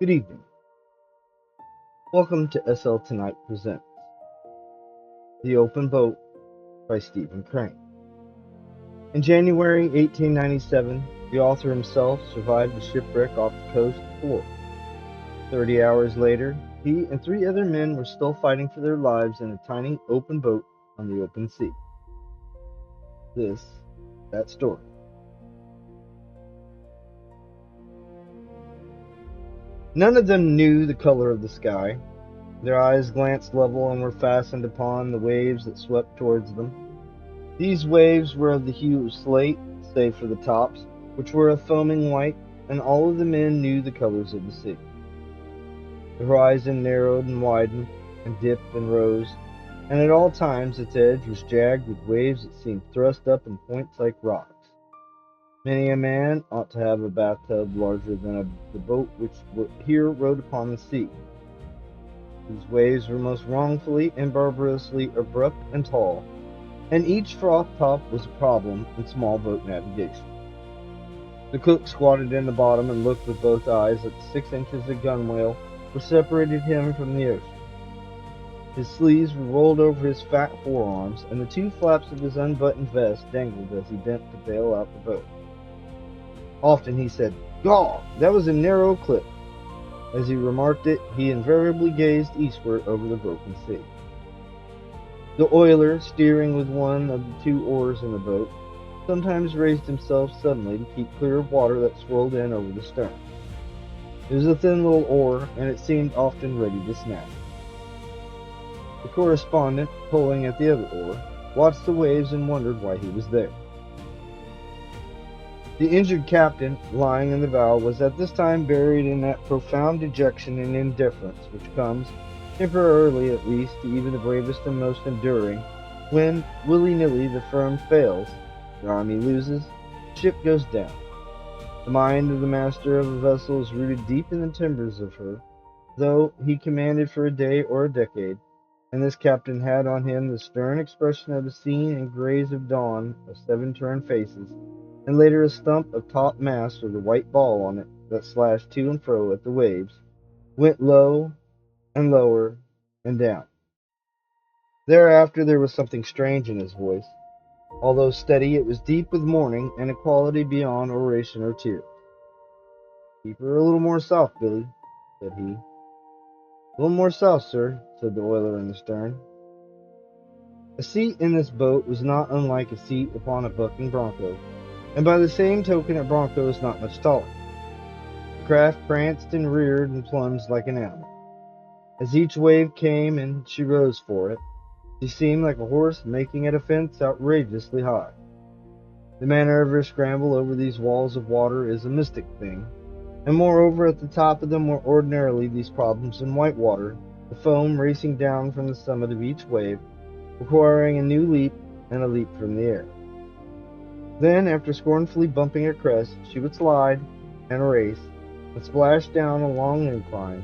Good evening. Welcome to SL Tonight Presents The Open Boat by Stephen Crane. In January 1897, the author himself survived a shipwreck off the coast of Florida. 30 hours later, he and three other men were still fighting for their lives in a tiny open boat on the open sea. That story. None of them knew the color of the sky. Their eyes glanced level and were fastened upon the waves that swept towards them. These waves were of the hue of slate, save for the tops, which were of foaming white, and all of the men knew the colors of the sea. The horizon narrowed and widened, and dipped and rose, and at all times its edge was jagged with waves that seemed thrust up in points like rocks. Many a man ought to have a bathtub larger than the boat which here rode upon the sea. These waves were most wrongfully and barbarously abrupt and tall, and each froth top was a problem in small boat navigation. The cook squatted in the bottom and looked with both eyes at the 6 inches of gunwale which separated him from the ocean. His sleeves were rolled over his fat forearms, and the two flaps of his unbuttoned vest dangled as he bent to bail out the boat. Often he said, "Gaw, that was a narrow clip." As he remarked it, he invariably gazed eastward over the broken sea. The oiler, steering with one of the two oars in the boat, sometimes raised himself suddenly to keep clear of water that swirled in over the stern. It was a thin little oar, and it seemed often ready to snap. The correspondent, pulling at the other oar, watched the waves and wondered why he was there. The injured captain, lying in the bow, was at this time buried in that profound dejection and indifference which comes, temporarily at least, to even the bravest and most enduring, when, willy-nilly, the firm fails, the army loses, the ship goes down. The mind of the master of a vessel is rooted deep in the timbers of her, though he commanded for a day or a decade, and this captain had on him the stern expression of a scene in grays of dawn of 7 turned faces, and later a stump of top mast with a white ball on it that slashed to and fro at the waves, went low and lower and down. Thereafter there was something strange in his voice. Although steady, it was deep with mourning and a quality beyond oration or tears. "Keep her a little more south, Billy," said he. "A little more south, sir," said the oiler in the stern. A seat in this boat was not unlike a seat upon a bucking bronco, and by the same token a bronco is not much taller. The craft pranced and reared and plunged like an animal. As each wave came and she rose for it, she seemed like a horse making at a fence outrageously high. The manner of her scramble over these walls of water is a mystic thing, and moreover at the top of them were ordinarily these problems in white water, the foam racing down from the summit of each wave, requiring a new leap and a leap from the air. Then, after scornfully bumping her crest, she would slide and race and splash down a long incline,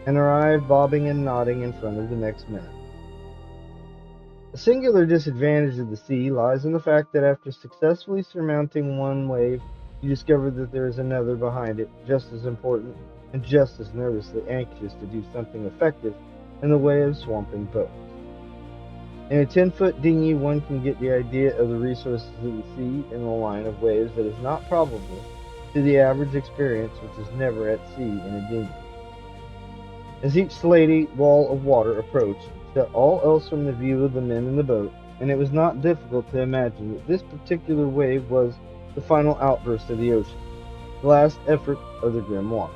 and arrive bobbing and nodding in front of the next minute. A singular disadvantage of the sea lies in the fact that after successfully surmounting one wave, you discover that there is another behind it, just as important and just as nervously anxious to do something effective in the way of swamping boats. In a 10-foot dinghy, one can get the idea of the resources of the sea in the line of waves that is not probable to the average experience which is never at sea in a dinghy. As each slaty wall of water approached, it shut all else from the view of the men in the boat, and it was not difficult to imagine that this particular wave was the final outburst of the ocean, the last effort of the grim water.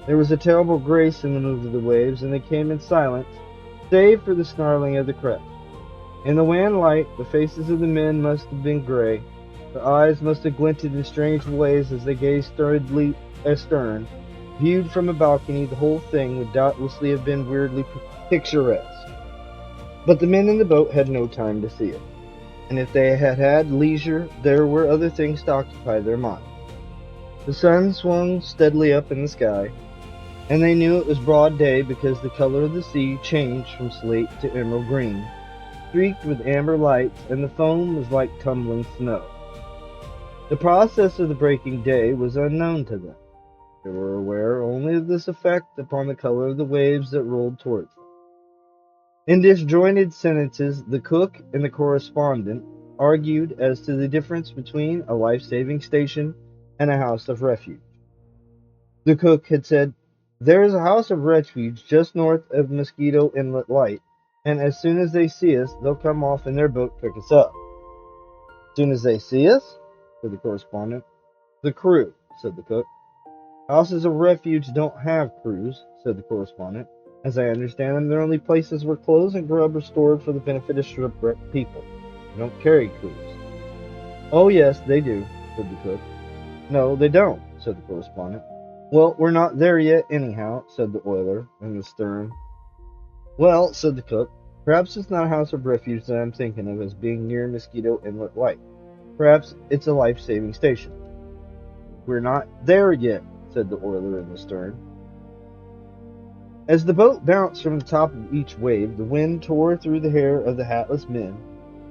There was a terrible grace in the move of the waves, and they came in silence, save for the snarling of the crest. In the wan light, the faces of the men must have been gray. Their eyes must have glinted in strange ways as they gazed sturdily astern. Viewed from a balcony, the whole thing would doubtlessly have been weirdly picturesque. But the men in the boat had no time to see it, and if they had had leisure, there were other things to occupy their minds. The sun swung steadily up in the sky, and they knew it was broad day because the color of the sea changed from slate to emerald green, streaked with amber lights, and the foam was like tumbling snow. The process of the breaking day was unknown to them. They were aware only of this effect upon the color of the waves that rolled towards them. In disjointed sentences, the cook and the correspondent argued as to the difference between a life-saving station and a house of refuge. The cook had said, "There is a house of refuge just north of Mosquito Inlet Light, and as soon as they see us, they'll come off in their boat to pick us up." "As soon as they see us?" said the correspondent. "The crew," said the cook. "Houses of refuge don't have crews," said the correspondent. "As I understand them, they're only places where clothes and grub are stored for the benefit of shipwrecked people. They don't carry crews." "Oh, yes, they do," said the cook. "No, they don't," said the correspondent. "Well, we're not there yet, anyhow," said the oiler in the stern. "Well," said the cook, "perhaps it's not a house of refuge that I'm thinking of as being near Mosquito Inlet Light. Perhaps it's a life-saving station." "We're not there yet," said the oiler in the stern. As the boat bounced from the top of each wave, the wind tore through the hair of the hatless men,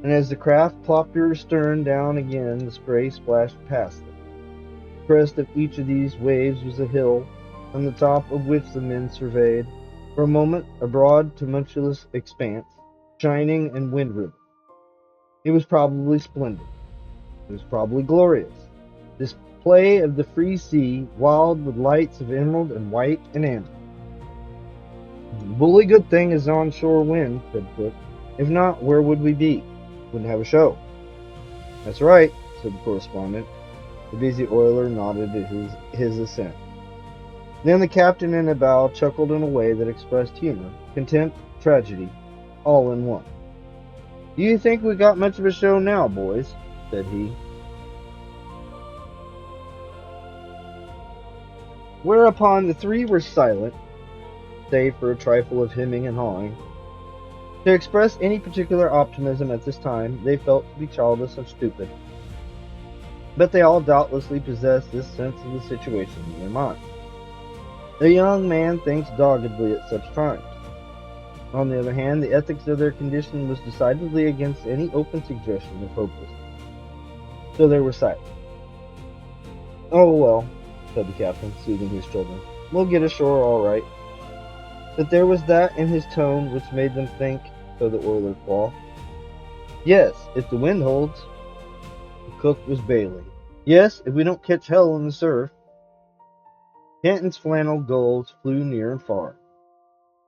and as the craft plopped her stern down again, the spray splashed past them. The crest of each of these waves was a hill, from the top of which the men surveyed, for a moment, a broad, tumultuous expanse, shining and wind-riven. It was probably splendid. It was probably glorious. This play of the free sea, wild with lights of emerald and white and amber. "Bully good thing is onshore wind," said Cook. "If not, where would we be? Wouldn't have a show." "That's right," said the correspondent. The busy oiler nodded his assent. Then the captain in the bow chuckled in a way that expressed humor, contempt, tragedy, all in one. "Do you think we got much of a show now, boys?" said he. Whereupon the three were silent, save for a trifle of hemming and hawing. To express any particular optimism at this time they felt to be childish and stupid, but they all doubtlessly possessed this sense of the situation in their minds. The young man thinks doggedly at such times. On the other hand, the ethics of their condition was decidedly against any open suggestion of hopelessness. So they were silent. "Oh, well," said the captain, soothing his children, "we'll get ashore all right." But there was that in his tone which made them think, so the oiler quaffed. "Yes, if the wind holds." The cook was bailing. "Yes, if we don't catch hell in the surf." Kenton's flannel gulls flew near and far.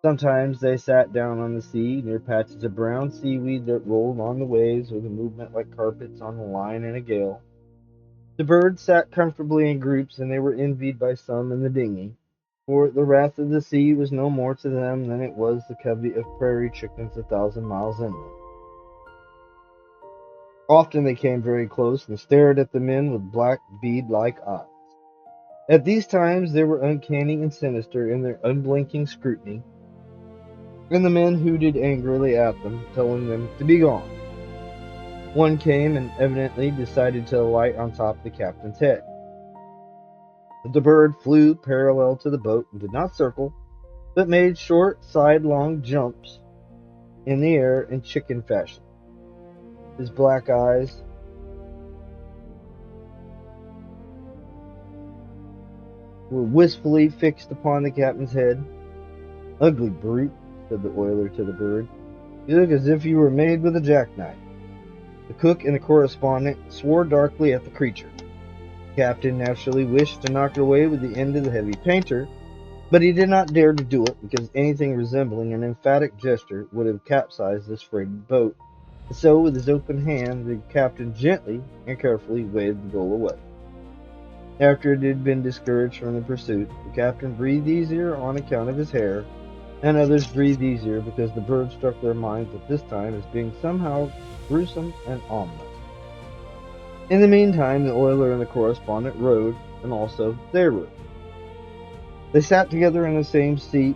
Sometimes they sat down on the sea, near patches of brown seaweed that rolled on the waves with a movement like carpets on a line in a gale. The birds sat comfortably in groups, and they were envied by some in the dinghy, for the wrath of the sea was no more to them than it was the covey of prairie chickens 1,000 miles inland. Often they came very close and stared at the men with black bead-like eyes. At these times they were uncanny and sinister in their unblinking scrutiny, and the men hooted angrily at them, telling them to be gone. One came and evidently decided to alight on top of the captain's head. The bird flew parallel to the boat and did not circle, but made short, sidelong jumps in the air in chicken fashion. His black eyes were wistfully fixed upon the captain's head. "Ugly brute," said the oiler to the bird. "You look as if you were made with a jackknife." The cook and the correspondent swore darkly at the creature. The captain naturally wished to knock it away with the end of the heavy painter, but he did not dare to do it because anything resembling an emphatic gesture would have capsized this freighted boat, and so with his open hand the captain gently and carefully waved the goal away. After it had been discouraged from the pursuit, the captain breathed easier on account of his hair, and others breathed easier because the bird struck their minds at this time as being somehow gruesome and ominous. In the meantime, the oiler and the correspondent rowed, and also they rowed. They sat together in the same seat,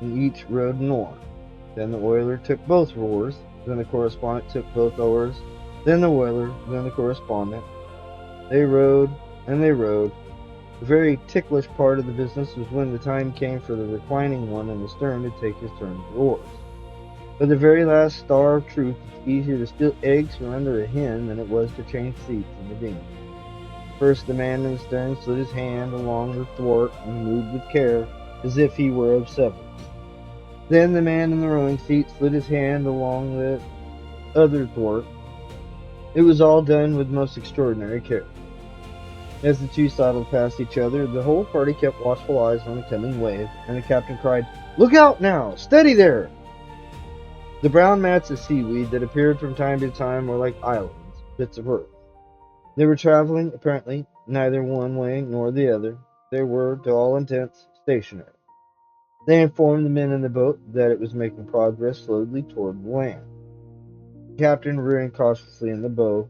and each rowed an oar. Then the oiler took both oars, then the correspondent took both oars, then the oiler, then the correspondent. They rowed, and they rowed. The very ticklish part of the business was when the time came for the reclining one in the stern to take his turn at the oars. But the very last star of truth, it's easier to steal eggs from under a hen than it was to change seats in the dinghy. First, the man in the stern slid his hand along the thwart and moved with care, as if he were of severance. Then the man in the rowing seat slid his hand along the other thwart. It was all done with most extraordinary care. As the two sidled past each other, the whole party kept watchful eyes on the coming wave, and the captain cried, "Look out now! Steady there!" The brown mats of seaweed that appeared from time to time were like islands, bits of earth. They were traveling, apparently, neither one way nor the other. They were, to all intents, stationary. They informed the men in the boat that it was making progress slowly toward the land. The captain, rearing cautiously in the bow,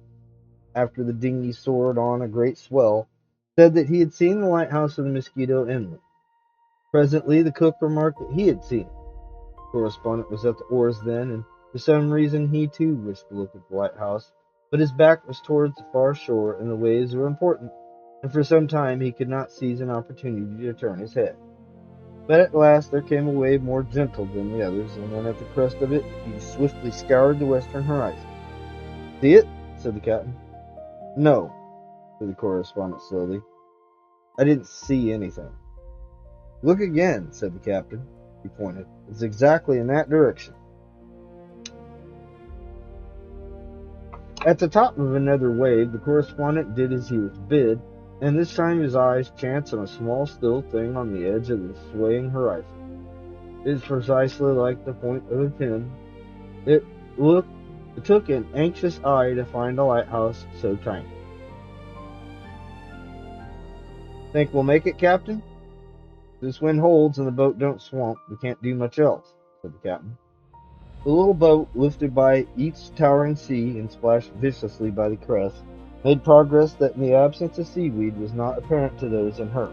after the dinghy soared on a great swell, said that he had seen the lighthouse of the Mosquito Inlet. Presently the cook remarked that he had seen it. The correspondent was at the oars then, and for some reason he too wished to look at the lighthouse, but his back was towards the far shore, and the waves were important, and for some time he could not seize an opportunity to turn his head. But at last there came a wave more gentle than the others, and when at the crest of it, he swiftly scoured the western horizon. "See it?" said the captain. "No," said the correspondent slowly. "I didn't see anything." "Look again," said the captain. He pointed. "It's exactly in that direction." At the top of another wave, the correspondent did as he was bid, and this time his eyes chanced on a small still thing on the edge of the swaying horizon. It is precisely like the point of a pin. It looked It took an anxious eye to find a lighthouse so tiny. "Think we'll make it, Captain?" "If this wind holds and the boat don't swamp, we can't do much else," said the captain. The little boat, lifted by each towering sea and splashed viciously by the crest, made progress that in the absence of seaweed was not apparent to those in her.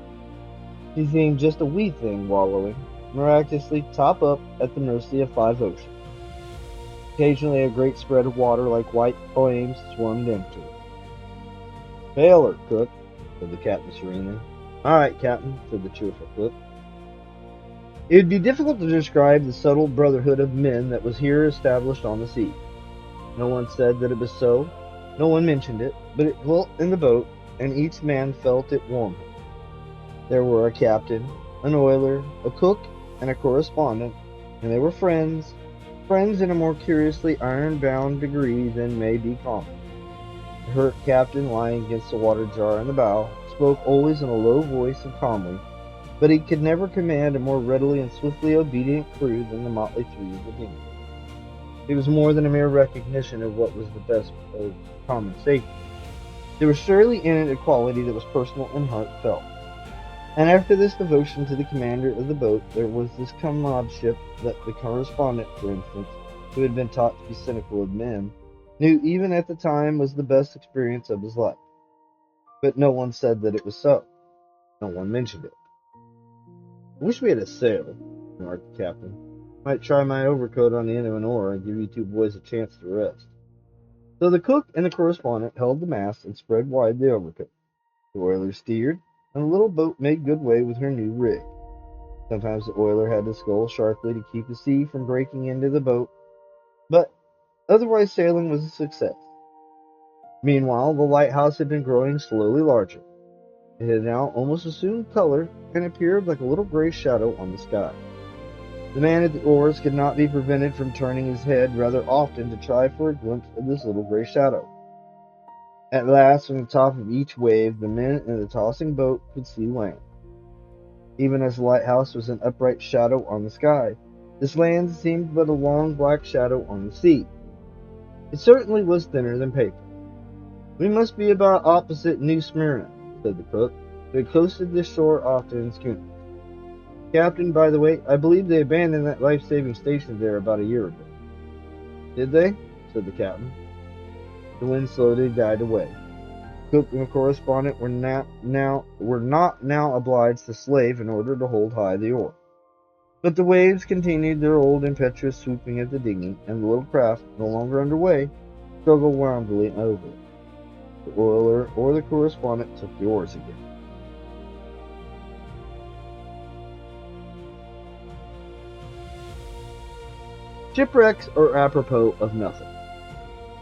She seemed just a wee thing wallowing, miraculously top up at the mercy of five oceans. Occasionally a great spread of water like white flames swarmed into her. "Hail her, cook," said the captain serenely. "All right, Captain," said the cheerful cook. It would be difficult to describe the subtle brotherhood of men that was here established on the sea. No one said that it was so, no one mentioned it, but it dwelt in the boat, and each man felt it warm him. There were a captain, an oiler, a cook, and a correspondent, and they were friends, friends in a more curiously iron-bound degree than may be common. The hurt captain, lying against the water jar in the bow, spoke always in a low voice and calmly, but he could never command a more readily and swiftly obedient crew than the motley three of the dinghy. It was more than a mere recognition of what was the best of common safety. There was surely in it a quality that was personal and heartfelt. And after this devotion to the commander of the boat, there was this comradeship that the correspondent, for instance, who had been taught to be cynical of men, knew even at the time was the best experience of his life. But no one said that it was so. No one mentioned it. "I wish we had a sail," remarked the captain. "Might try my overcoat on the end of an oar and give you two boys a chance to rest." So the cook and the correspondent held the mast and spread wide the overcoat. The oiler steered, and the little boat made good way with her new rig. Sometimes the oiler had to scull sharply to keep the sea from breaking into the boat, but otherwise sailing was a success. Meanwhile, the lighthouse had been growing slowly larger. It had now almost assumed color and appeared like a little gray shadow on the sky. The man at the oars could not be prevented from turning his head rather often to try for a glimpse of this little gray shadow. At last, from the top of each wave, the men in the tossing boat could see land. Even as the lighthouse was an upright shadow on the sky, this land seemed but a long black shadow on the sea. It certainly was thinner than paper. "We must be about opposite New Smyrna," said the cook, who had coasted this shore often in schooners. "Captain, by the way, I believe they abandoned that life-saving station there about a year ago." "Did they?" said the captain. The wind slowly died away. The cook and the correspondent were not now obliged to slave in order to hold high the oar. But the waves continued their old impetuous swooping at the dinghy, and the little craft, no longer under way, struggled woundily over it. The oiler or the correspondent took the oars again. Shipwrecks are apropos of nothing.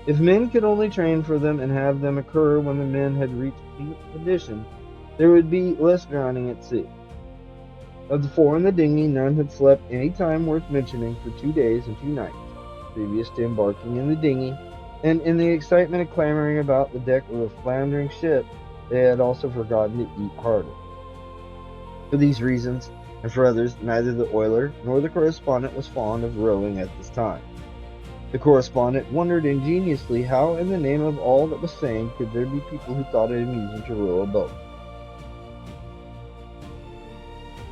If men could only train for them and have them occur when the men had reached peak condition, there would be less drowning at sea. Of the four in the dinghy, none had slept any time worth mentioning for 2 days and 2 nights, previous to embarking in the dinghy, and in the excitement of clambering about the deck of a floundering ship, they had also forgotten to eat heartily. For these reasons, and for others, neither the oiler nor the correspondent was fond of rowing at this time. The correspondent wondered ingeniously how, in the name of all that was sane, could there be people who thought it amusing to row a boat.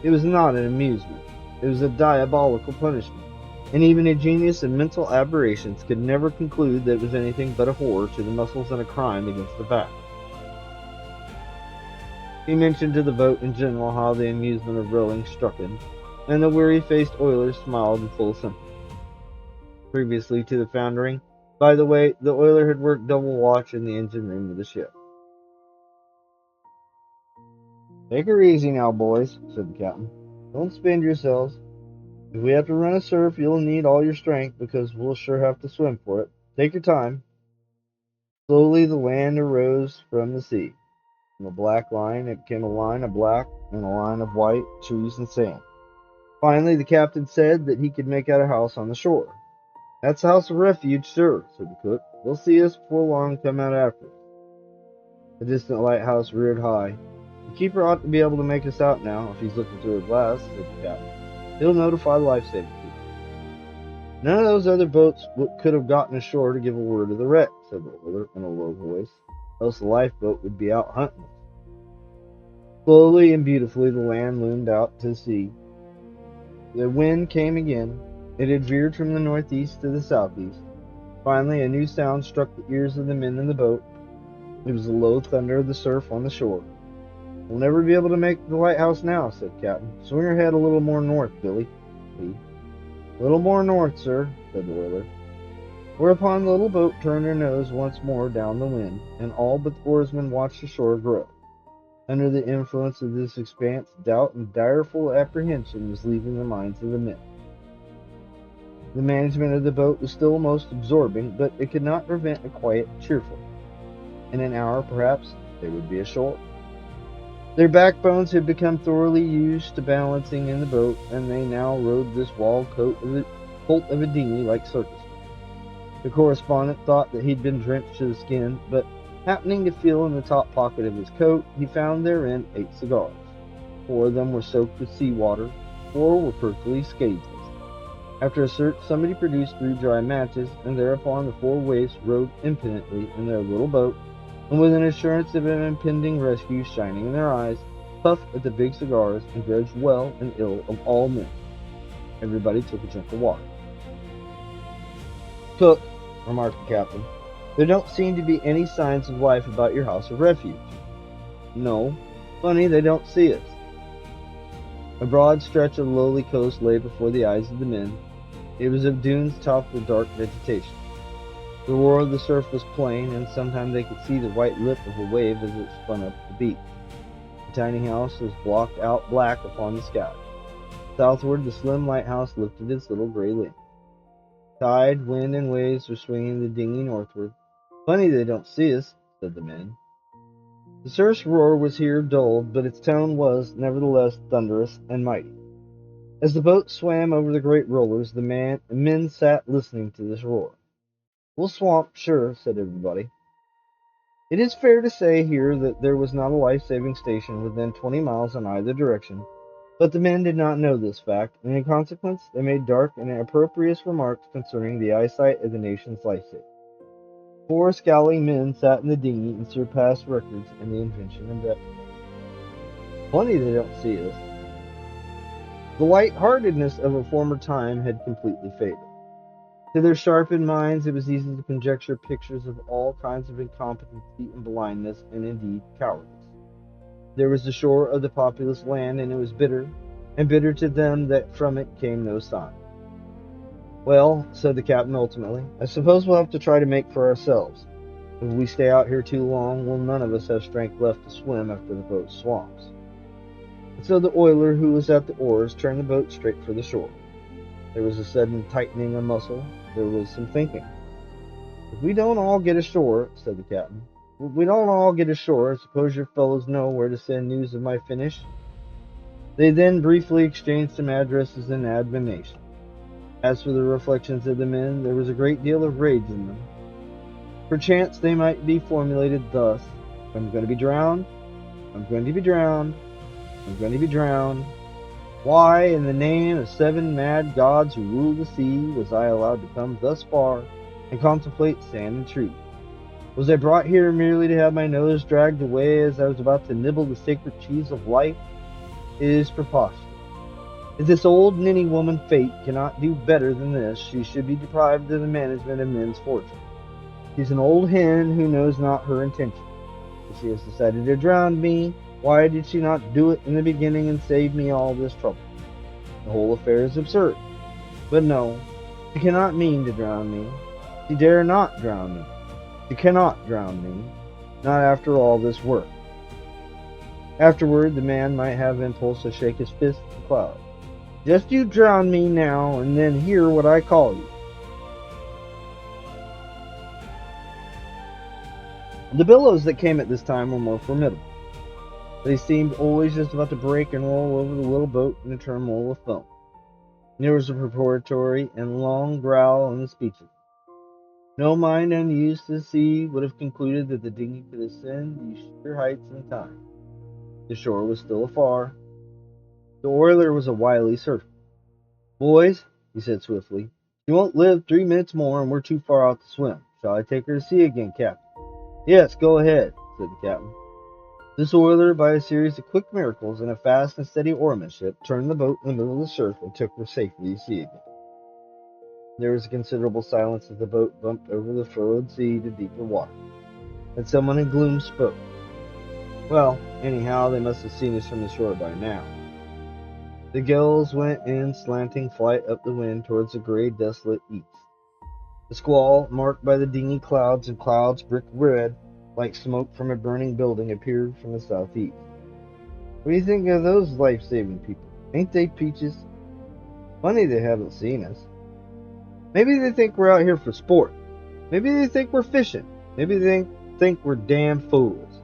It was not an amusement. It was a diabolical punishment, and even a genius in mental aberrations could never conclude that it was anything but a horror to the muscles and a crime against the back. He mentioned to the boat in general how the amusement of rowing struck him, and the weary-faced oiler smiled in full sympathy. Previously to the foundering, by the way, the oiler had worked double watch in the engine room of the ship. "Take her easy now, boys," said the captain. "Don't spend yourselves. If we have to run a surf, you'll need all your strength, because we'll sure have to swim for it. Take your time." Slowly the land arose from the sea. From a black line, it became a line of black and a line of white trees and sand. Finally, the captain said that he could make out a house on the shore. "That's a house of refuge, sir," said the cook. "They'll see us before long and come out after us." The distant lighthouse reared high. "The keeper ought to be able to make us out now, if he's looking through a glass," said the captain. "He'll notify the life-saving people." "None of those other boats could have gotten ashore to give a word of the wreck," said the oiler in a low voice, "else the lifeboat would be out hunting us." Slowly and beautifully the land loomed out to sea. The wind came again. It had veered from the northeast to the southeast. Finally, a new sound struck the ears of the men in the boat. It was the low thunder of the surf on the shore. "We'll never be able to make the lighthouse now," said the captain. "Swing her head a little more north, Billy." "A little more north, sir," said the oiler. Whereupon the little boat turned her nose once more down the wind, and all but the oarsmen watched the shore grow. Under the influence of this expanse, doubt and direful apprehension was leaving the minds of the men. The management of the boat was still most absorbing, but it could not prevent a quiet cheerfulness. In an hour, perhaps, they would be ashore. Their backbones had become thoroughly used to balancing in the boat, and they now rode this wild colt of a dinghy like circus. The correspondent thought that he'd been drenched to the skin, but happening to feel in the top pocket of his coat, he found therein 8 cigars. 4 of them were soaked with seawater, 4 were perfectly scatheless. After a search, somebody produced 3 dry matches, and thereupon the 4 waifs rowed impotently in their little boat, and with an assurance of an impending rescue shining in their eyes, puffed at the big cigars and grudged well and ill of all men. Everybody took a drink of water. "Cook," remarked the captain, "there don't seem to be any signs of life about your house of refuge." "No. Funny they don't see us." A broad stretch of lowly coast lay before the eyes of the men. It was of dunes topped with dark vegetation. The roar of the surf was plain, and sometimes they could see the white lip of a wave as it spun up the beach. The tiny house was blocked out black upon the sky. Southward, the slim lighthouse lifted its little gray lantern. Tide, wind, and waves were swinging the dinghy northward. "Funny they don't see us," said the men. The surf's roar was here dulled, but its tone was, nevertheless, thunderous and mighty. As the boat swam over the great rollers, the men sat listening to this roar. "We'll swamp, sure," said everybody. It is fair to say here that there was not a life-saving station within 20 miles in either direction, but the men did not know this fact, and in consequence they made dark and inappropriate remarks concerning the eyesight of the nation's lifesavers. 4 scowling men sat in the dinghy and surpassed records in the invention and depth. "Funny they don't see us." The light-heartedness of a former time had completely faded. To their sharpened minds it was easy to conjecture pictures of all kinds of incompetency and blindness, and indeed cowardice. There was the shore of the populous land, and it was bitter, and bitter to them that from it came no sign. "Well," said the captain ultimately, "I suppose we'll have to try to make for ourselves. If we stay out here too long, we'll none of us have strength left to swim after the boat swamps." And so the oiler, who was at the oars, turned the boat straight for the shore. There was a sudden tightening of muscle. There was some thinking. "If we don't all get ashore," said the captain, "if we don't all get ashore, I suppose your fellows know where to send news of my finish." They then briefly exchanged some addresses and admonitions. As for the reflections of the men, there was a great deal of rage in them. Perchance they might be formulated thus: "I'm going to be drowned. I'm going to be drowned. I'm going to be drowned. Why, in the name of 7 mad gods who rule the sea, was I allowed to come thus far and contemplate sand and trees? Was I brought here merely to have my nose dragged away as I was about to nibble the sacred cheese of life? It is preposterous. If this old ninny woman Fate cannot do better than this, she should be deprived of the management of men's fortunes. She's an old hen who knows not her intention. If she has decided to drown me, why did she not do it in the beginning and save me all this trouble? The whole affair is absurd. But no, she cannot mean to drown me. She dare not drown me. She cannot drown me, not after all this work." Afterward, the man might have impulse to shake his fist at the clouds. "Just you drown me now, and then hear what I call you." The billows that came at this time were more formidable. They seemed always just about to break and roll over the little boat in a turmoil of foam. There was a preparatory and long growl in the speeches. No mind unused to the sea would have concluded that the dinghy could ascend these sheer heights in time. The shore was still afar. The oiler was a wily surfer. "Boys," he said swiftly, "she won't live 3 minutes more, and we're too far out to swim. Shall I take her to sea again, Captain?" "Yes, go ahead," said the captain. This oiler, by a series of quick miracles and a fast and steady oarsmanship, turned the boat in the middle of the surf and took her safely to sea again. There was a considerable silence as the boat bumped over the furrowed sea to deeper water. And someone in gloom spoke. "Well, anyhow, they must have seen us from the shore by now." The gulls went in slanting flight up the wind towards the gray, desolate east. The squall, marked by the dingy clouds and clouds brick red, like smoke from a burning building, appeared from the southeast. "What do you think of those life-saving people? Ain't they peaches? Funny they haven't seen us. Maybe they think we're out here for sport. Maybe they think we're fishing. Maybe they think we're damn fools."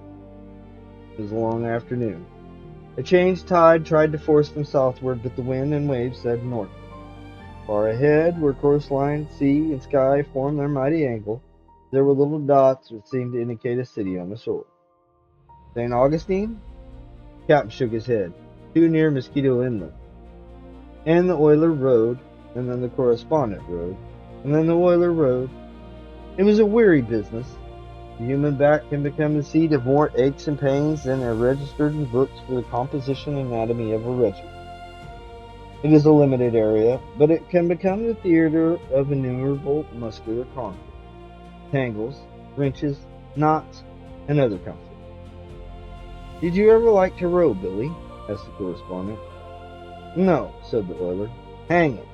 It was a long afternoon. A changed tide tried to force them southward, but the wind and waves said north. Far ahead, where coastline, sea, and sky formed their mighty angle, there were little dots which seemed to indicate a city on the shore. "St. Augustine?" The captain shook his head. "Too near Mosquito Inlet." And the oiler rowed, and then the correspondent rowed, and then the oiler rowed. It was a weary business. The human back can become the seat of more aches and pains than are registered in books for the composition and anatomy of a regiment. It is a limited area, but it can become the theater of innumerable muscular conflicts, tangles, wrenches, knots, and other conflicts. "Did you ever like to row, Billy?" asked the correspondent. "No," said the oiler. "Hang it."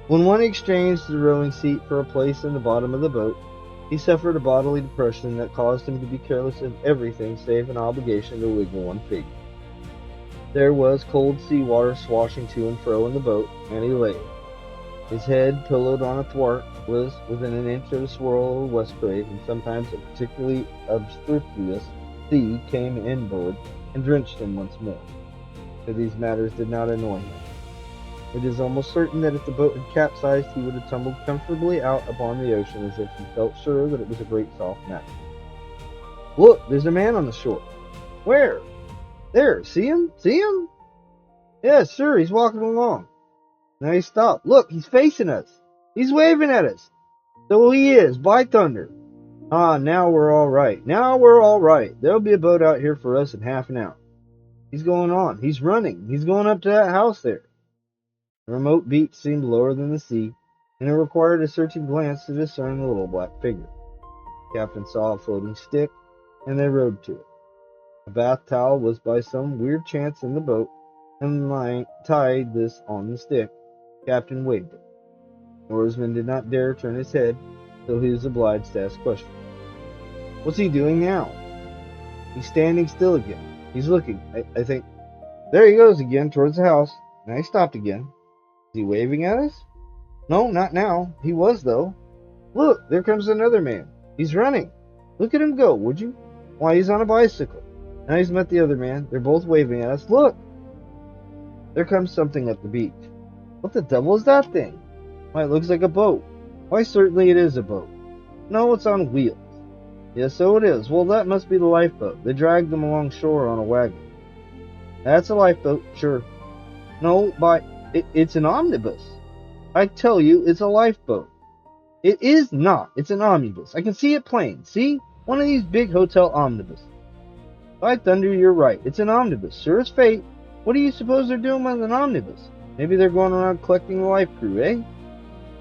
When one exchanged the rowing seat for a place in the bottom of the boat, he suffered a bodily depression that caused him to be careless of everything save an obligation to wiggle one figure. There was cold sea water swashing to and fro in the boat, and he lay. His head, pillowed on a thwart, was within an inch of a swirl of west trade, and sometimes a particularly obstreperous sea came inboard and drenched him once more. But these matters did not annoy him. It is almost certain that if the boat had capsized, he would have tumbled comfortably out upon the ocean as if he felt sure that it was a great soft mattress. "Look, there's a man on the shore." "Where?" "There, see him? See him?" "Yes, sure, he's walking along." Now he stopped. "Look, he's facing us. He's waving at us." "So he is, by thunder." "Ah, now we're all right. Now we're all right. There'll be a boat out here for us in half an hour." "He's going on. He's running. He's going up to that house there." The remote beach seemed lower than the sea, and it required a searching glance to discern the little black figure. The captain saw a floating stick, and they rowed to it. A bath towel was by some weird chance in the boat, and tied this on the stick. The captain waved it. The oarsman did not dare turn his head, so he was obliged to ask questions. "What's he doing now?" "He's standing still again. He's looking, I think. There he goes again, towards the house. Now he stopped again. Is he waving at us?" "No, not now. He was, though." Look, there comes another man. He's running. Look at him go, would you? Why, he's on a bicycle. Now he's met the other man. They're both waving at us. Look! There comes something up the beach. What the devil is that thing? Why, it looks like a boat. Why, certainly it is a boat. No, it's on wheels. Yes, so it is. Well, that must be the lifeboat. They dragged them along shore on a wagon. That's a lifeboat, sure. No, it's an omnibus. I tell you, it's a lifeboat. It is not. It's an omnibus. I can see it plain. See? One of these big hotel omnibus. By thunder, you're right. It's an omnibus. Sure as fate. What do you suppose they're doing with an omnibus? Maybe they're going around collecting the life crew, eh?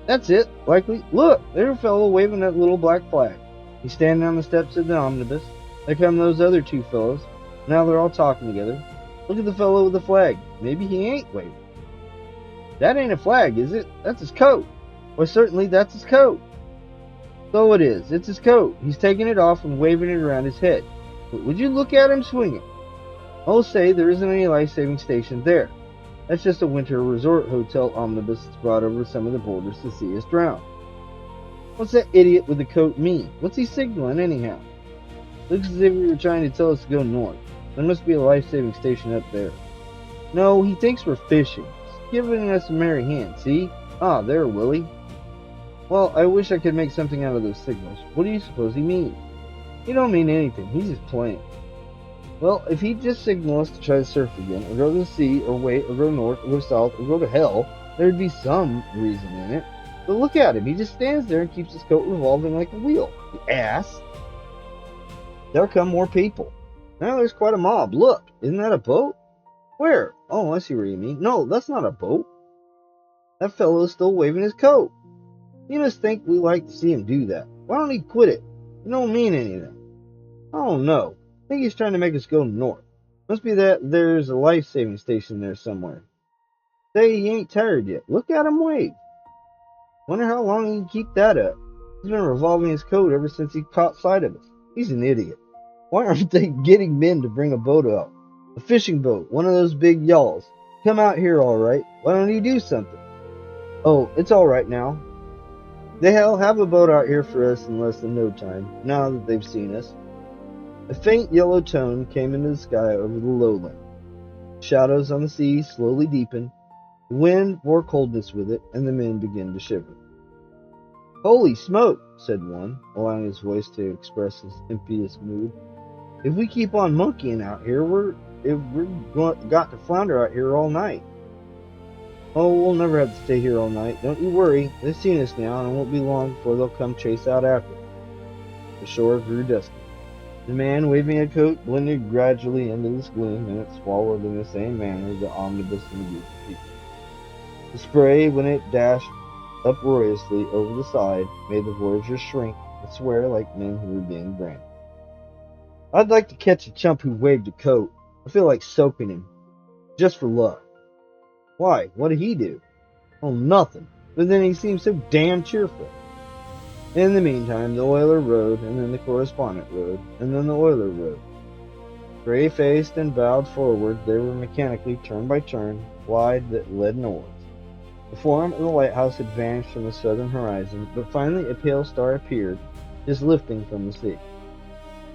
That's it. Likely. Look, there's a fellow waving that little black flag. He's standing on the steps of the omnibus. There come those other two fellows. Now they're all talking together. Look at the fellow with the flag. Maybe he ain't waving. That ain't a flag, is it? That's his coat. Why, certainly that's his coat. So it is. It's his coat. He's taking it off and waving it around his head. But would you look at him swinging? Oh, say, there isn't any life-saving station there. That's just a winter resort hotel omnibus that's brought over some of the boarders to see us drown. What's that idiot with the coat mean? What's he signaling anyhow? Looks as if he were trying to tell us to go north. There must be a life-saving station up there. No, he thinks we're fishing. He's giving us a merry hand, see? Ah, there, Willie. Well, I wish I could make something out of those signals. What do you suppose he means? He don't mean anything. He's just playing. Well, if he'd just signal us to try to surf again, or go to the sea, or wait, or go north, or go south, or go to hell, there'd be some reason in it. But look at him. He just stands there and keeps his coat revolving like a wheel. The ass. There come more people. Now there's quite a mob. Look, isn't that a boat? Where? Oh, I see where you mean. No, that's not a boat. That fellow's still waving his coat. You must think we like to see him do that. Why don't he quit it? It don't mean anything. I don't know. I think he's trying to make us go north. Must be that there's a life-saving station there somewhere. Say, he ain't tired yet. Look at him wave. Wonder how long he can keep that up. He's been revolving his coat ever since he caught sight of us. He's an idiot. Why aren't they getting men to bring a boat out? A fishing boat, one of those big yawls. Come out here, all right. Why don't you do something? Oh, it's all right now. They'll have a boat out here for us in less than no time, now that they've seen us. A faint yellow tone came into the sky over the lowland. Shadows on the sea slowly deepened. The wind bore coldness with it, and the men began to shiver. Holy smoke, said one, allowing his voice to express his impious mood. If we keep on monkeying out here, we're got to flounder out here all night. Oh, we'll never have to stay here all night. Don't you worry. They've seen us now, and it won't be long before they'll come chase out after us. The shore grew dusky. The man waving a coat blended gradually into this gloom, and it swallowed in the same manner the omnibus and the group of people. The spray, when it dashed uproariously over the side, made the voyagers shrink and swear like men who were being branded. I'd like to catch a chump who waved a coat. I feel like soaking him. Just for luck. Why? What did he do? Oh, nothing. But then he seemed so damn cheerful. In the meantime, the oiler rowed, and then the correspondent rowed, and then the oiler rowed. Gray-faced and bowed forward, they were mechanically, turn by turn, plied the leaden oars. The form of the lighthouse had vanished from the southern horizon, but finally a pale star appeared, just lifting from the sea.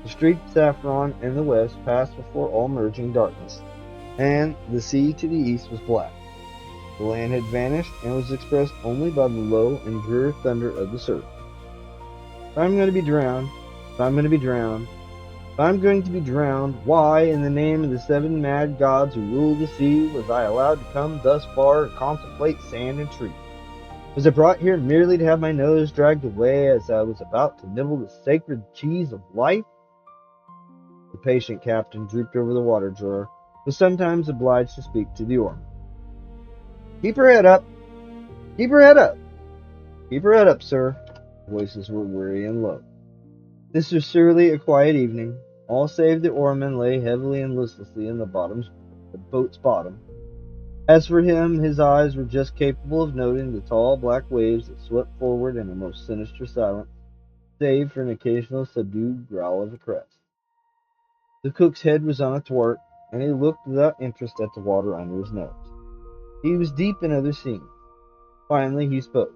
The streaked saffron in the west passed before all merging darkness, and the sea to the east was black. The land had vanished and was expressed only by the low and drear thunder of the surf. If I'm going to be drowned, if I'm going to be drowned, if I'm going to be drowned, why, in the name of the seven mad gods who rule the sea, was I allowed to come thus far and contemplate sand and trees? Was I brought here merely to have my nose dragged away as I was about to nibble the sacred cheese of life? The patient captain drooped over the water drawer, was sometimes obliged to speak to the oarman. Keep her head up! Keep her head up! Keep her head up, sir. Voices were weary and low. This was surely a quiet evening. All save the oarman lay heavily and listlessly in the boat's bottom. As for him, his eyes were just capable of noting the tall black waves that swept forward in a most sinister silence, save for an occasional subdued growl of a crest. The cook's head was on a thwart, and he looked without interest at the water under his nose. He was deep in other scenes. Finally he spoke.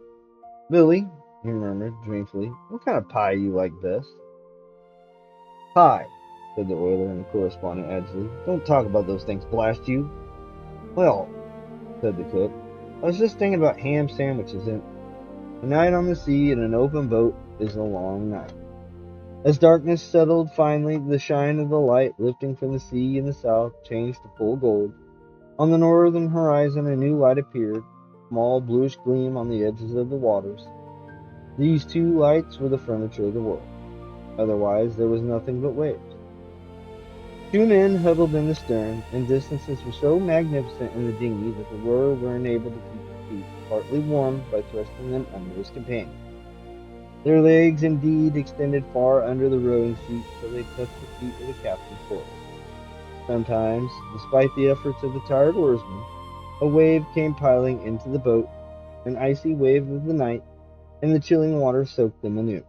Billy, he murmured dreamfully. What kind of pie you like best? Pie, said the oiler and the correspondent agilely. Don't talk about those things, blast you. Well, said the cook, I was just thinking about ham sandwiches, and a night on the sea in an open boat is a long night. As darkness settled finally, the shine of the light lifting from the sea in the south changed to full gold. On the northern horizon a new light appeared, a small bluish gleam on the edges of the waters. These two lights were the furniture of the world. Otherwise there was nothing but waves. Two men huddled in the stern, and distances were so magnificent in the dinghy that the rower were unable to keep his feet, partly warmed by thrusting them under his companion. Their legs indeed extended far under the rowing seat till they touched the feet of the captain's horse. Sometimes, despite the efforts of the tired oarsmen, a wave came piling into the boat, an icy wave of the night, and the chilling water soaked them anew.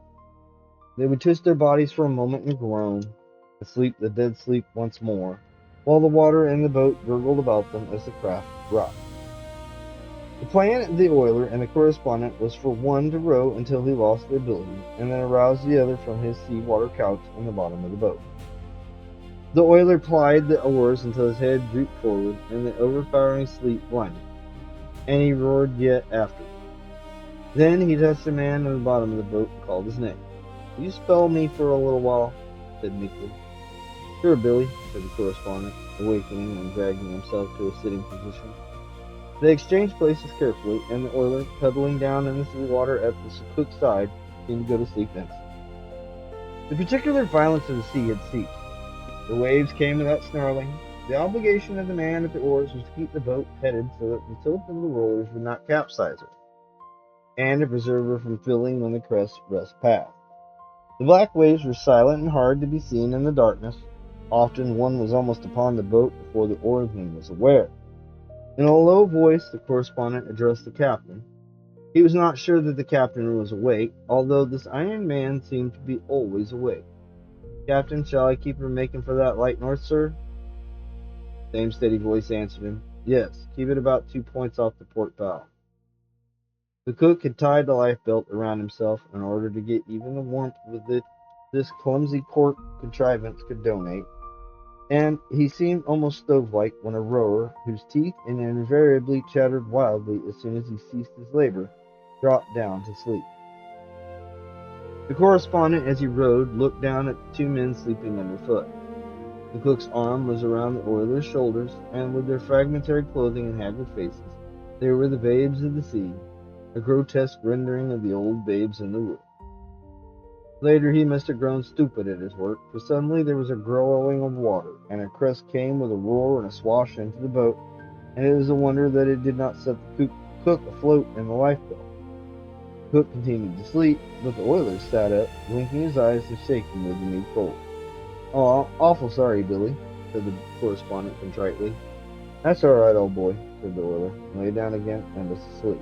They would twist their bodies for a moment and groan, asleep the dead sleep once more, while the water in the boat gurgled about them as the craft rocked. The plan of the oiler and the correspondent was for one to row until he lost the ability, and then arouse the other from his sea-water couch in the bottom of the boat. The oiler plied the oars until his head drooped forward, and the overpowering sleep blinded him, and he roared yet after. Then he touched the man in the bottom of the boat and called his name. Will you spell me for a little while? Said meekly. Sure, Billy, said the correspondent, awakening and dragging himself to a sitting position. They exchanged places carefully, and the oiler, cuddling down in the sea water at the cook's side, seemed to go to sleep instantly. The particular violence of the sea had ceased. The waves came without snarling. The obligation of the man at the oars was to keep the boat headed so that the tilt of the rollers would not capsize her, and to preserve her from filling when the crest passed. The black waves were silent and hard to be seen in the darkness. Often one was almost upon the boat before the oarsman was aware. In a low voice, the correspondent addressed the captain. He was not sure that the captain was awake, although this iron man seemed to be always awake. Captain, shall I keep her making for that light north, sir? The same steady voice answered him. Yes, keep it about 2 points off the port bow. The cook had tied the life belt around himself in order to get even the warmth with this clumsy cork contrivance could donate, and he seemed almost stove-like when a rower, whose teeth invariably chattered wildly as soon as he ceased his labor, dropped down to sleep. The correspondent, as he rowed, looked down at the two men sleeping underfoot. The cook's arm was around the oiler's shoulders, and with their fragmentary clothing and haggard faces, they were the babes of the sea, a grotesque rendering of the old babes in the wood. Later he must have grown stupid at his work, for suddenly there was a growling of water, and a crest came with a roar and a swash into the boat, and it was a wonder that it did not set the cook afloat in the lifebelt. The cook continued to sleep, but the oiler sat up, blinking his eyes and shaking with the new cold. Oh, awful sorry, Billy, said the correspondent contritely. That's all right, old boy, said the oiler, and lay down again and was asleep.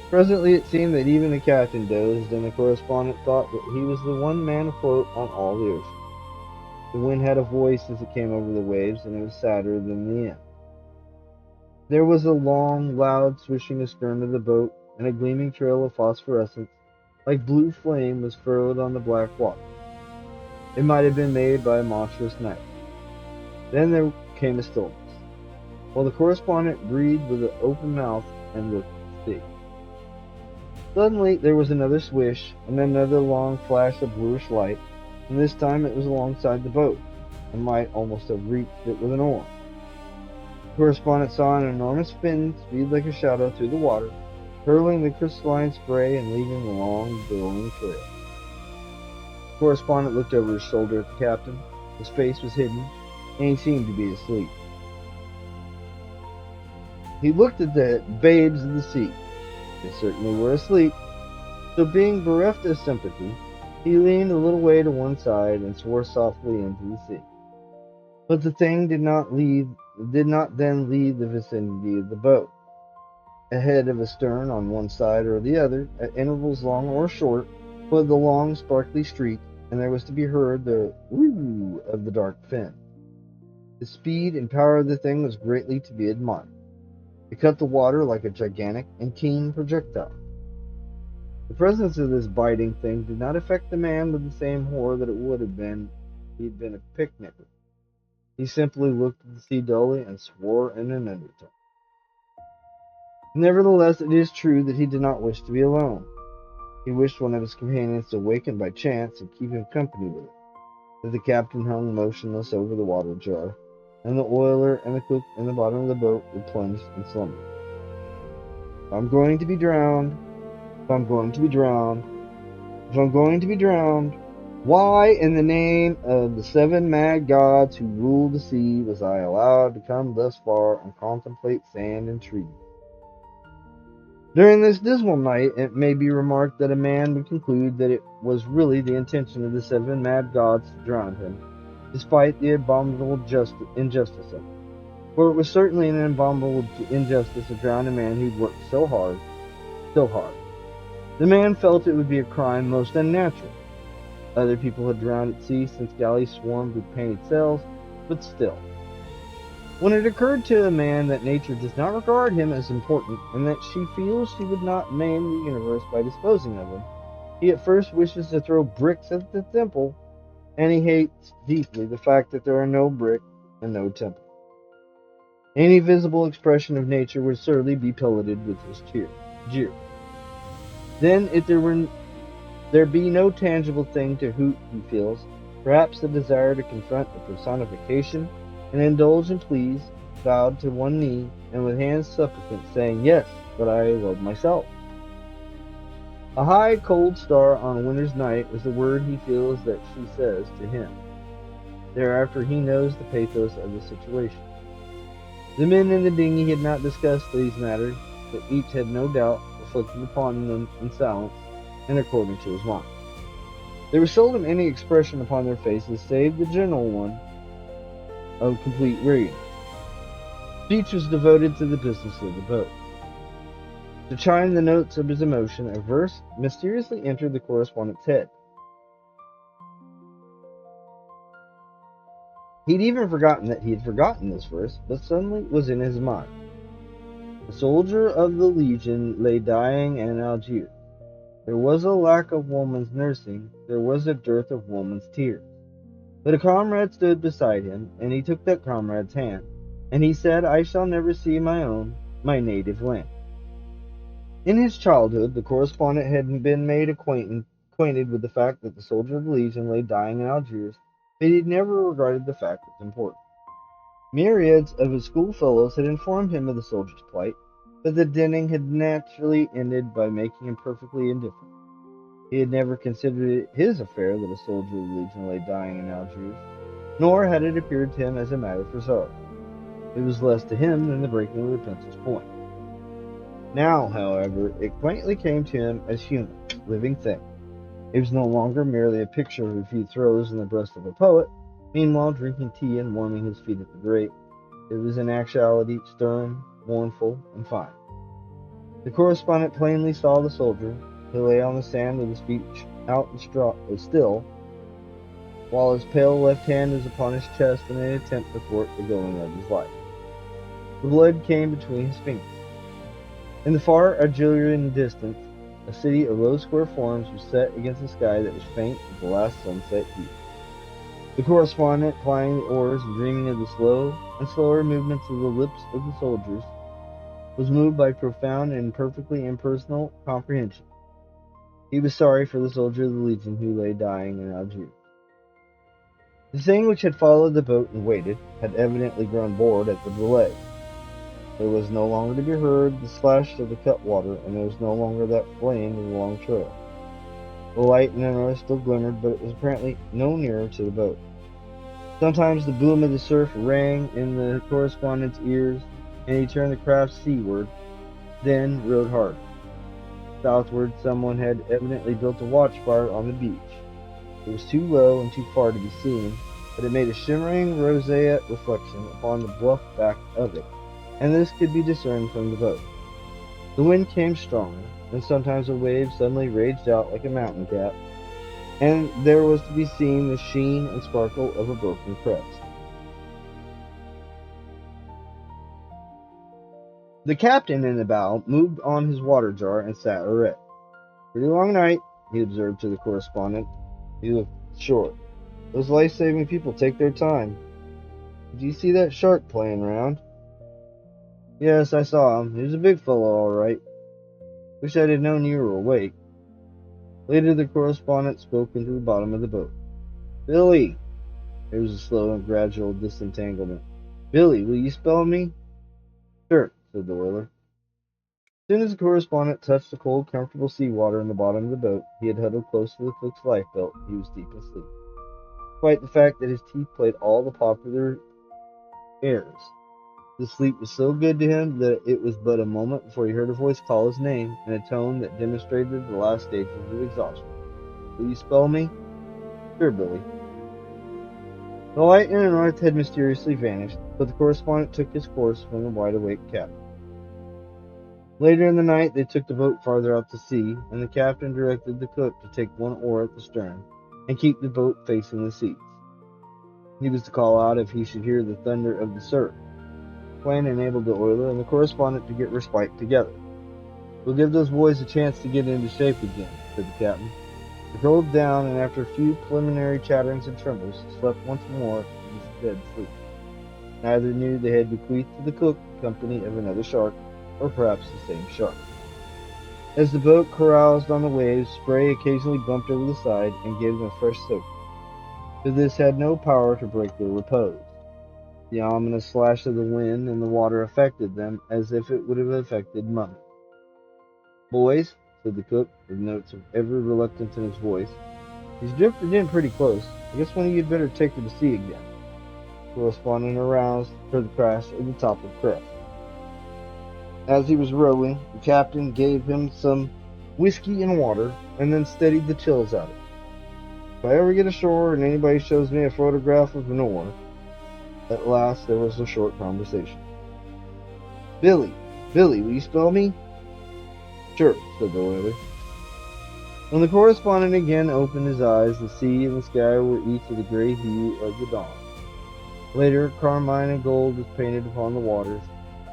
Presently it seemed that even the captain dozed, and the correspondent thought that he was the one man afloat on all the ocean. The wind had a voice as it came over the waves, and it was sadder than the end. There was a long, loud swishing astern of the boat, and a gleaming trail of phosphorescence, like blue flame, was furrowed on the black water. It might have been made by a monstrous knife. Then there came a stillness, while the correspondent breathed with an open mouth and looked at the sea. Suddenly there was another swish, and then another long flash of bluish light, and this time it was alongside the boat, and might almost have reached it with an oar. The correspondent saw an enormous fin speed like a shadow through the water, hurling the crystalline spray and leaving a long, billowing trail. The correspondent looked over his shoulder at the captain. His face was hidden, and he seemed to be asleep. He looked at the babes of the sea. They certainly were asleep, so being bereft of sympathy, he leaned a little way to one side and swore softly into the sea. But the thing did not then leave the vicinity of the boat. Ahead of astern, on one side or the other, at intervals long or short, was the long sparkly streak, and there was to be heard the whoo of the dark fin. The speed and power of the thing was greatly to be admired. It cut the water like a gigantic and keen projectile. The presence of this biting thing did not affect the man with the same horror that it would have been if he'd been a picnicker. He simply looked at the sea dully and swore in an undertone. Nevertheless, it is true that he did not wish to be alone. He wished one of his companions to awaken by chance and keep him company with it. But the captain hung motionless over the water jar, and the oiler and the cook in the bottom of the boat were plunged in slumber. If I'm going to be drowned, if I'm going to be drowned, if I'm going to be drowned, why in the name of the seven mad gods who rule the sea was I allowed to come thus far and contemplate sand and trees? During this dismal night, it may be remarked that a man would conclude that it was really the intention of the seven mad gods to drown him, despite the abominable injustice of it. For it was certainly an abominable injustice to drown a man who'd worked so hard, so hard. The man felt it would be a crime most unnatural. Other people had drowned at sea since galleys swarmed with painted sails, but still. When it occurred to a man that nature does not regard him as important, and that she feels she would not maim the universe by disposing of him, he at first wishes to throw bricks at the temple, and he hates deeply the fact that there are no brick and no temple. Any visible expression of nature would certainly be pelleted with his jeer. Then, if there be no tangible thing to hoot, he feels, perhaps the desire to confront the personification and indulge in pleas, bowed to one knee, and with hands supplicant, saying, "Yes, but I love myself." A high, cold star on a winter's night is the word he feels that she says to him. Thereafter he knows the pathos of the situation. The men in the dinghy had not discussed these matters, but each had no doubt reflected upon them in silence and according to his mind. There was seldom any expression upon their faces save the general one of complete weariness. Speech was devoted to the business of the boat. To chime the notes of his emotion, a verse mysteriously entered the correspondent's head. He'd even forgotten that he had forgotten this verse, but suddenly was in his mind. A soldier of the Legion lay dying in Algiers. There was a lack of woman's nursing, there was a dearth of woman's tears. But a comrade stood beside him, and he took that comrade's hand, and he said, "I shall never see my native land." In his childhood, the correspondent had been made acquainted with the fact that the soldier of the Legion lay dying in Algiers, but he had never regarded the fact as important. Myriads of his schoolfellows had informed him of the soldier's plight, but the dinning had naturally ended by making him perfectly indifferent. He had never considered it his affair that a soldier of the Legion lay dying in Algiers, nor had it appeared to him as a matter for sorrow. It was less to him than the breaking of the Princess Point. Now, however, it quaintly came to him as human, living thing. It was no longer merely a picture of a few throws in the breast of a poet, meanwhile drinking tea and warming his feet at the grate. It was in actuality stern, mournful, and fine. The correspondent plainly saw the soldier, who lay on the sand with his feet out and still, while his pale left hand was upon his chest in an attempt to thwart the going of his life. The blood came between his fingers. In the far Algerian distance, a city of low square forms was set against a sky that was faint with the last sunset heat. The correspondent, plying the oars and dreaming of the slow and slower movements of the lips of the soldiers, was moved by profound and perfectly impersonal comprehension. He was sorry for the soldier of the Legion who lay dying in Algiers. The thing which had followed the boat and waited had evidently grown bored at the delay. There was no longer to be heard the splash of the cutwater, and there was no longer that flame of the long trail. The light in the north still glimmered, but it was apparently no nearer to the boat. Sometimes the boom of the surf rang in the correspondent's ears, and he turned the craft seaward, then rowed hard. Southward, someone had evidently built a watchfire on the beach. It was too low and too far to be seen, but it made a shimmering roseate reflection upon the bluff back of it, and this could be discerned from the boat. The wind came stronger, and sometimes a wave suddenly raged out like a mountain cap, and there was to be seen the sheen and sparkle of a broken crest. The captain in the bow moved on his water jar and sat erect. Pretty long night, he observed to the correspondent. He looked short. Those life-saving people take their time. Did you see that shark playing around? Yes, I saw him. He was a big fellow, all right. Wish I'd have known you were awake. Later, the correspondent spoke into the bottom of the boat. Billy! There was a slow and gradual disentanglement. Billy, will you spell me? Sure, said the oiler. As soon as the correspondent touched the cold, comfortable sea water in the bottom of the boat, he had huddled close to the cook's lifebelt. He was deep asleep. Despite the fact that his teeth played all the popular airs, the sleep was so good to him that it was but a moment before he heard a voice call his name in a tone that demonstrated the last stages of exhaustion. Will you spell me? Sure, Billy. The light in the north had mysteriously vanished, but the correspondent took his course from the wide-awake captain. Later in the night, they took the boat farther out to sea, and the captain directed the cook to take one oar at the stern and keep the boat facing the seas. He was to call out if he should hear the thunder of the surf. The plan enabled the oiler and the correspondent to get respite together. We'll give those boys a chance to get into shape again, said the captain. They rolled down, and after a few preliminary chatterings and trembles, slept once more in his dead sleep. Neither knew they had bequeathed to the cook the company of another shark, or perhaps the same shark. As the boat caroused on the waves, spray occasionally bumped over the side and gave them a fresh soak, but this had no power to break their repose. The ominous slash of the wind and the water affected them as if it would have affected mummies. Boys, said the cook, with notes of every reluctance in his voice, he's drifted in pretty close. I guess one of you'd better take her to sea again. The correspondent aroused for the crash of the top of crest. As he was rowing, the captain gave him some whiskey and water and then steadied the chills out of it. If I ever get ashore and anybody shows me a photograph of an oar. At last there was a short conversation. Billy, will you spell me? Sure, said the oiler. When the correspondent again opened his eyes, the sea and the sky were each of the gray hue of the dawn. Later, carmine and gold was painted upon the waters.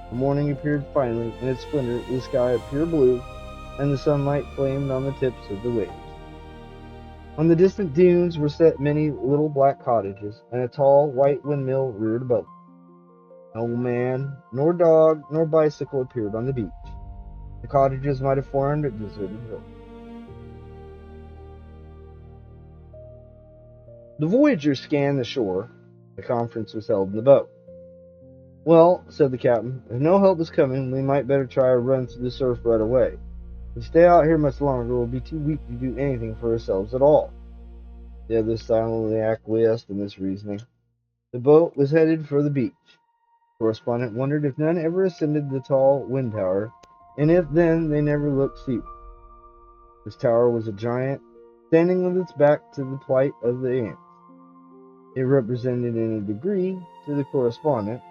The morning appeared finally in its splendor, the sky of pure blue, and the sunlight flamed on the tips of the waves. On the distant dunes were set many little black cottages, and a tall white windmill reared above them. No man, nor dog, nor bicycle appeared on the beach. The cottages might have formed a deserted village. The voyagers scanned the shore. The conference was held in the boat. Well, said the captain, if no help is coming, we might better try a run through the surf right away. If we stay out here much longer, we'll be too weak to do anything for ourselves at all. The others silently acquiesced in this reasoning. The boat was headed for the beach. The correspondent wondered if none ever ascended the tall wind tower, and if then they never looked seaward. This tower was a giant, standing with its back to the plight of the ants. It represented in a degree, to the correspondent,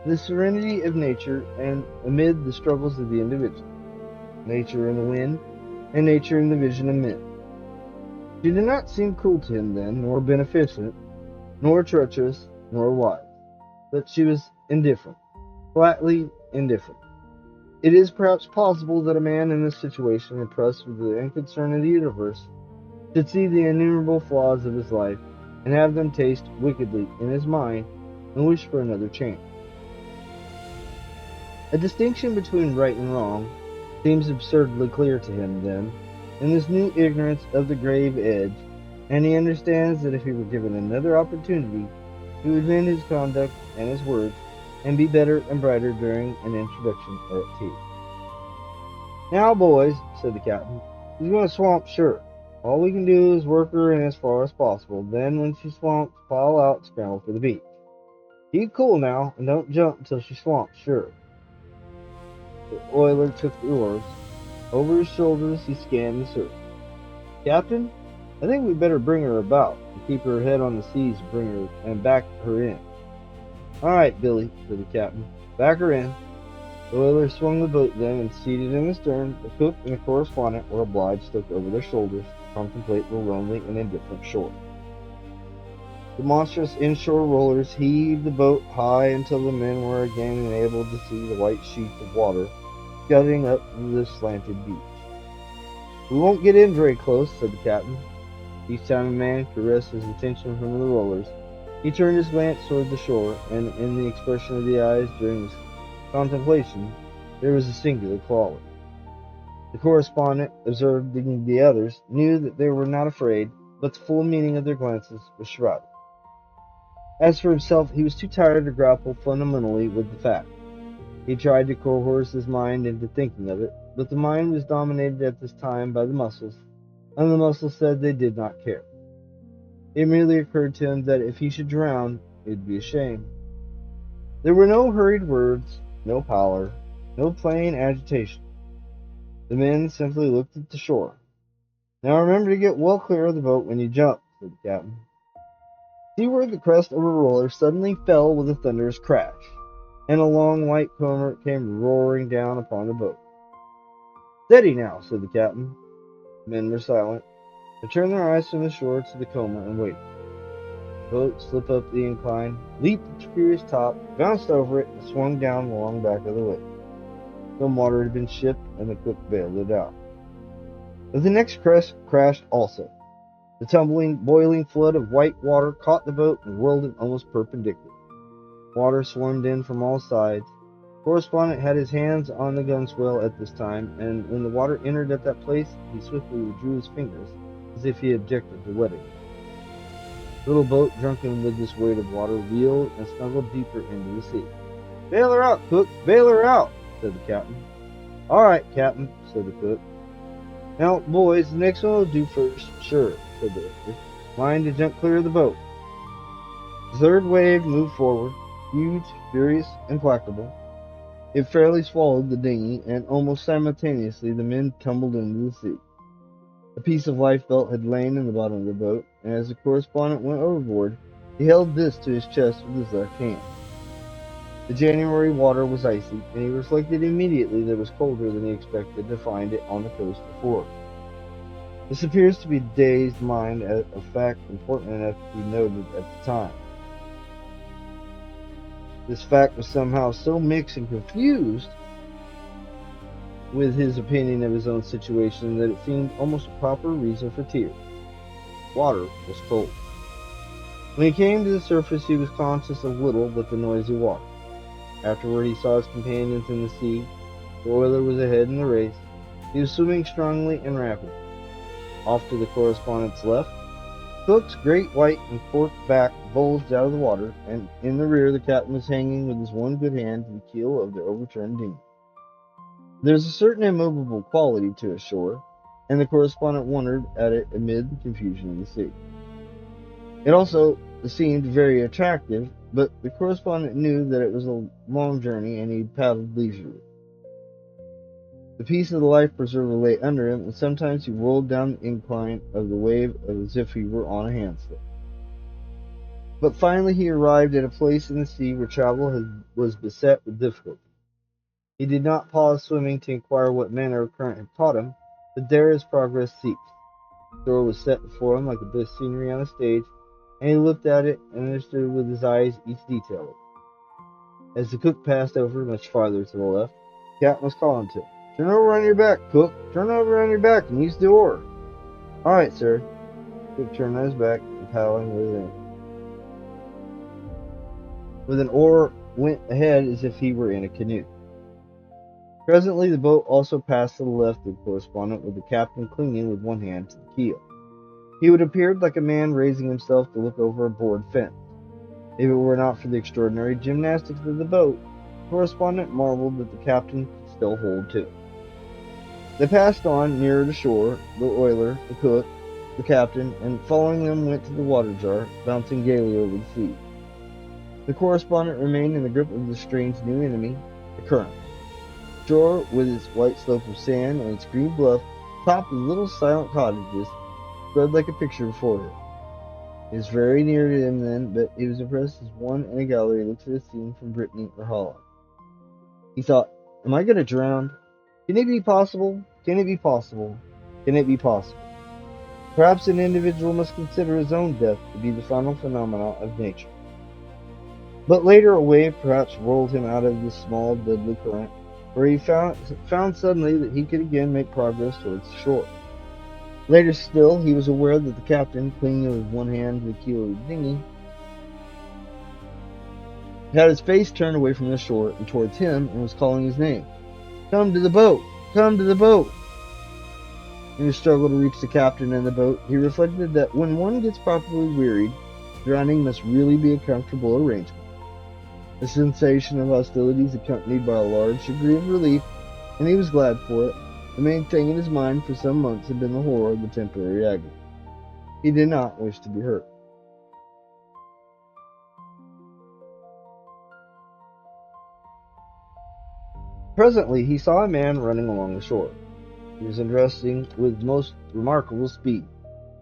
the serenity of nature and amid the struggles of the individual. Nature in the wind, and nature in the vision of men. She did not seem cruel to him then, nor beneficent, nor treacherous, nor wise. But she was indifferent, flatly indifferent. It is perhaps possible that a man in this situation, impressed with the unconcern of the universe, should see the innumerable flaws of his life, and have them taste wickedly in his mind, and wish for another chance. A distinction between right and wrong seems absurdly clear to him then, in this new ignorance of the grave edge, and he understands that if he were given another opportunity, he would mend his conduct and his words, and be better and brighter during an introduction or at tea. Now, boys, said the captain, she's going to swamp, sure. All we can do is work her in as far as possible. Then, when she swamps, pile out and scramble for the beach. Keep cool now, and don't jump until she swamps, sure. The oiler took the oars. Over his shoulders, he scanned the surf. Captain, I think we'd better bring her about, and keep her head on the seas to bring her and back her in. All right, Billy, said the captain. Back her in. The oiler swung the boat then, and seated in the stern, the cook and the correspondent were obliged to look over their shoulders to contemplate the lonely and indifferent shore. The monstrous inshore rollers heaved the boat high until the men were again enabled to see the white sheets of water scudding up the slanted beach. "We won't get in very close," said the captain. Each time a man could wrest his attention from the rollers, he turned his glance toward the shore, and in the expression of the eyes during his contemplation, there was a singular quality. The correspondent, observing the others, knew that they were not afraid, but the full meaning of their glances was shrouded. As for himself, he was too tired to grapple fundamentally with the fact. He tried to coerce his mind into thinking of it, but the mind was dominated at this time by the muscles, and the muscles said they did not care. It merely occurred to him that if he should drown, it would be a shame. There were no hurried words, no pallor, no plain agitation. The men simply looked at the shore. "Now remember to get well clear of the boat when you jump," said the captain. Seaward, the crest of a roller suddenly fell with a thunderous crash, and a long white comber came roaring down upon the boat. "Steady now," said the captain. The men were silent. They turned their eyes from the shore to the comber and waited. The boat slipped up the incline, leaped its curious top, bounced over it, and swung down the long back of the wave. Some water had been shipped, and the cook bailed it out. But the next crest crashed also. The tumbling, boiling flood of white water caught the boat and whirled it almost perpendicular. Water swarmed in from all sides. The correspondent had his hands on the gunwale at this time, and when the water entered at that place, he swiftly withdrew his fingers, as if he objected to wetting it. The little boat, drunken with this weight of water, reeled and snuggled deeper into the sea. "Bail her out, cook! Bail her out!" said the captain. "All right, captain," said the cook. "Now, boys, the next one will do first, sure," said the other. "Mind to jump clear of the boat." The third wave moved forward, huge, furious, implacable. It fairly swallowed the dinghy, and almost simultaneously the men tumbled into the sea. A piece of lifebelt had lain in the bottom of the boat, and as the correspondent went overboard, he held this to his chest with his left hand. The January water was icy, and he reflected immediately that it was colder than he expected to find it on the coast before. This appears to be dazed mind, a fact important enough to be noted at the time. This fact was somehow so mixed and confused with his opinion of his own situation that it seemed almost a proper reason for tears. Water was cold. When he came to the surface, he was conscious of little but the noisy water. Afterward, he saw his companions in the sea. The oiler was ahead in the race. He was swimming strongly and rapidly. Off to the correspondent's left, Cook's great white and forked back bulged out of the water, and in the rear the captain was hanging with his one good hand to the keel of the overturned dinghy. There is a certain immovable quality to a shore, and the correspondent wondered at it amid the confusion of the sea. It also seemed very attractive, but the correspondent knew that it was a long journey, and he paddled leisurely. The piece of the life preserver lay under him, and sometimes he rolled down the incline of the wave as if he were on a handslip. But finally he arrived at a place in the sea where travel was beset with difficulty. He did not pause swimming to inquire what manner of current had taught him, but there his progress ceased. The shore was set before him like a bit of scenery on a stage, and he looked at it and understood with his eyes each detail of it. As the cook passed over much farther to the left, the captain was calling to him. "Turn over on your back, cook. Turn over on your back and use the oar." "All right, sir." The cook turned on his back and paddling with an oar went ahead as if he were in a canoe. Presently the boat also passed to the left of the correspondent, with the captain clinging with one hand to the keel. He would have appeared like a man raising himself to look over a board fence. If it were not for the extraordinary gymnastics of the boat, the correspondent marveled that the captain could still hold to it. They passed on nearer the shore, the oiler, the cook, the captain, and following them went to the water jar, bouncing gaily over the sea. The correspondent remained in the grip of the strange new enemy, the current. The shore, with its white slope of sand and its green bluff, topped with little silent cottages, spread like a picture before him. It was very near to him then, but he was impressed as one in a gallery looks at a scene from Brittany or Holland. He thought, "Am I going to drown? Can it be possible? Can it be possible? Can it be possible?" Perhaps an individual must consider his own death to be the final phenomena of nature. But later a wave perhaps rolled him out of this small, deadly current, where he found suddenly that he could again make progress towards the shore. Later still, he was aware that the captain, clinging with one hand to the keel of the dinghy, had his face turned away from the shore and towards him and was calling his name. "Come to the boat! Come to the boat!" In his struggle to reach the captain and the boat, he reflected that when one gets properly wearied, drowning must really be a comfortable arrangement. The sensation of hostility is accompanied by a large degree of relief, and he was glad for it. The main thing in his mind for some months had been the horror of the temporary agony. He did not wish to be hurt. Presently he saw a man running along the shore. He was undressing with most remarkable speed.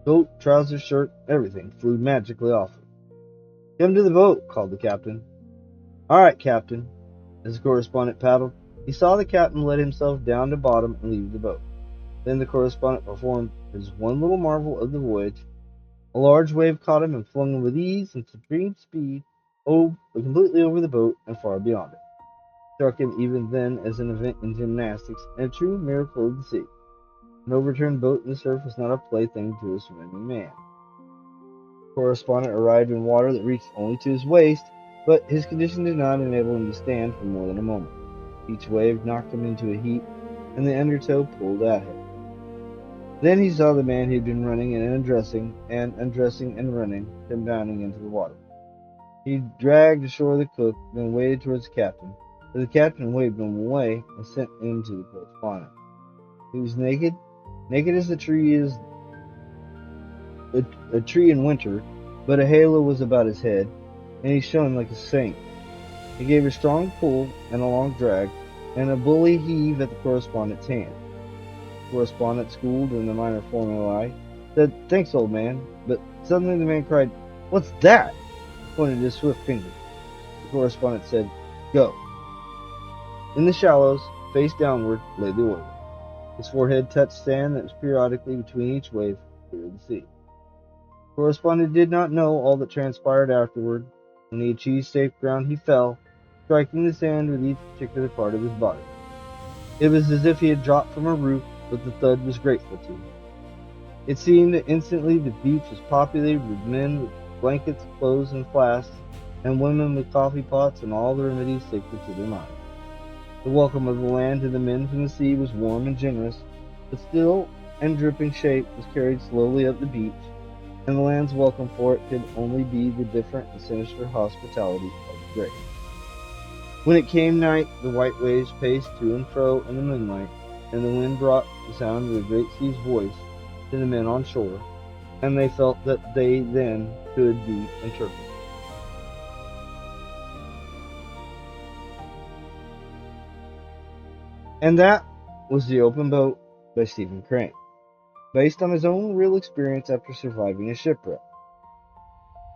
Coat, trousers, shirt, everything flew magically off him. "Come to the boat," called the captain. "All right, captain." As the correspondent paddled, he saw the captain let himself down to bottom and leave the boat. Then the correspondent performed his one little marvel of the voyage. A large wave caught him and flung him with ease and supreme speed completely over the boat and far beyond it. Struck him even then as an event in gymnastics and a true miracle of the sea. An overturned boat in the surf is not a plaything to a swimming man. The correspondent arrived in water that reached only to his waist, but his condition did not enable him to stand for more than a moment. Each wave knocked him into a heap, and the undertow pulled at him. Then he saw the man he had been running and undressing and running, come bounding into the water. He dragged ashore the cook, then waded towards the captain, but the captain waved him away and sent him to the correspondent. He was naked, naked as a tree in winter, but a halo was about his head, and he shone like a saint. He gave a strong pull and a long drag, and a bully heave at the correspondent's hand. The correspondent, schooled in the minor formulae, said, "Thanks, old man," but suddenly the man cried, "What's that?" pointed his swift finger. The correspondent said, "Go." In the shallows, face downward, lay the oiler. His forehead touched sand that was periodically between each wave cleared the sea. The correspondent did not know all that transpired afterward. When he achieved safe ground, he fell, striking the sand with each particular part of his body. It was as if he had dropped from a roof, but the thud was grateful to him. It seemed that instantly the beach was populated with men with blankets, clothes, and flasks, and women with coffee pots and all the remedies sacred to their minds. The welcome of the land to the men from the sea was warm and generous, but still and dripping shape was carried slowly up the beach, and the land's welcome for it could only be the different and sinister hospitality of the grave. When it came night, the white waves paced to and fro in the moonlight, and the wind brought the sound of the great sea's voice to the men on shore, and they felt that they then could be interpreted. And that was The Open Boat by Stephen Crane, based on his own real experience after surviving a shipwreck.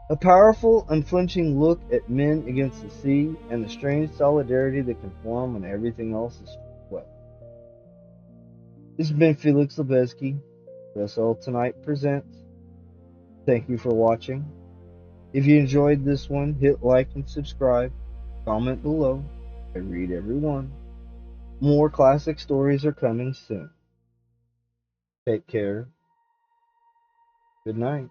A powerful, unflinching look at men against the sea and the strange solidarity that can form when everything else is swept. This has been Felix Lebeski. All Tonight presents. Thank you for watching. If you enjoyed this one, hit like and subscribe. Comment below. I read every one. More classic stories are coming soon. Take care. Good night.